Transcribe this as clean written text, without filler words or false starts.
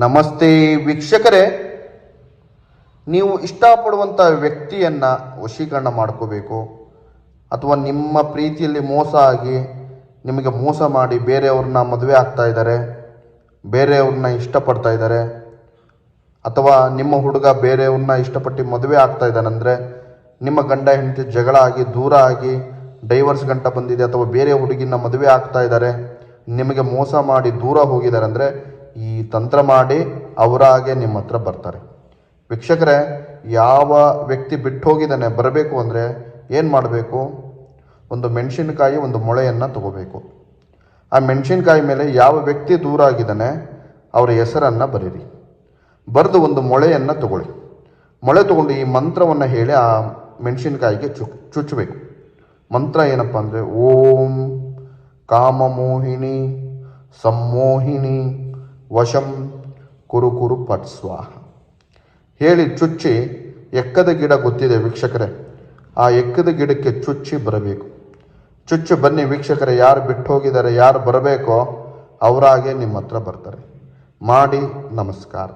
ನಮಸ್ತೆ ವೀಕ್ಷಕರೇ, ನೀವು ಇಷ್ಟಪಡುವಂಥ ವ್ಯಕ್ತಿಯನ್ನು ವಶೀಕರಣ ಮಾಡ್ಕೋಬೇಕು ಅಥವಾ ನಿಮ್ಮ ಪ್ರೀತಿಯಲ್ಲಿ ಮೋಸ ಆಗಿ ನಿಮಗೆ ಮೋಸ ಮಾಡಿ ಬೇರೆಯವ್ರನ್ನ ಮದುವೆ ಆಗ್ತಾ ಇದ್ದಾರೆ, ಬೇರೆಯವ್ರನ್ನ ಇಷ್ಟಪಡ್ತಾ ಇದ್ದಾರೆ, ಅಥವಾ ನಿಮ್ಮ ಹುಡುಗ ಬೇರೆಯವ್ರನ್ನ ಇಷ್ಟಪಟ್ಟು ಮದುವೆ ಆಗ್ತಾ ಇದ್ದಾನಂದರೆ ನಿಮ್ಮ ಗಂಡ ಹೆಂಡತಿ ಜಗಳ ಆಗಿ ದೂರ ಆಗಿ ಡೈವರ್ಸ್ ಗಂಟ ಬಂದಿದೆ, ಅಥವಾ ಬೇರೆ ಹುಡುಗಿನ ಮದುವೆ ಆಗ್ತಾ ಇದ್ದಾರೆ, ನಿಮಗೆ ಮೋಸ ಮಾಡಿ ದೂರ ಹೋಗಿದ್ದಾರೆ ಅಂದರೆ ಈ ತಂತ್ರ ಮಾಡಿ ಅವರಾಗೆ ನಿಮ್ಮ ಹತ್ರ ಬರ್ತಾರೆ. ವೀಕ್ಷಕರೇ, ಯಾವ ವ್ಯಕ್ತಿ ಬಿಟ್ಟು ಹೋಗಿದ್ದಾನೆ ಬರಬೇಕು ಅಂದರೆ ಏನು ಮಾಡಬೇಕು? ಒಂದು ಮೆಣಸಿನಕಾಯಿ ಒಂದು ಮೊಳೆಯನ್ನು ತಗೋಬೇಕು. ಆ ಮೆಣಸಿನಕಾಯಿ ಮೇಲೆ ಯಾವ ವ್ಯಕ್ತಿ ದೂರ ಆಗಿದ್ದಾನೆ ಅವರ ಹೆಸರನ್ನು ಬರೀರಿ. ಬರೆದು ಒಂದು ಮೊಳೆಯನ್ನು ತಗೊಳ್ಳಿ. ಮೊಳೆ ತಗೊಂಡು ಈ ಮಂತ್ರವನ್ನು ಹೇಳಿ ಆ ಮೆಣಸಿನಕಾಯಿಗೆ ಚುಚ್ಚಬೇಕು. ಮಂತ್ರ ಏನಪ್ಪ ಅಂದರೆ ಓಂ ಕಾಮಮೋಹಿನಿ ಸಮ್ಮೋಹಿನಿ ವಶಂ ಕುರು ಕುರು ಪಟ್ ಸ್ವಾಹ ಹೇಳಿ ಚುಚ್ಚಿ, ಎಕ್ಕದ ಗಿಡ ಗೊತ್ತಿದೆ ವೀಕ್ಷಕರೇ, ಆ ಎಕ್ಕದ ಗಿಡಕ್ಕೆ ಚುಚ್ಚಿ ಬರಬೇಕು. ಚುಚ್ಚಿ ಬನ್ನಿ ವೀಕ್ಷಕರೇ, ಯಾರು ಬಿಟ್ಟು ಹೋಗಿದ್ದಾರೆ, ಯಾರು ಬರಬೇಕೋ ಅವರಾಗೆ ನಿಮ್ಮ ಹತ್ರ ಬರ್ತಾರೆ. ಮಾಡಿ. ನಮಸ್ಕಾರ.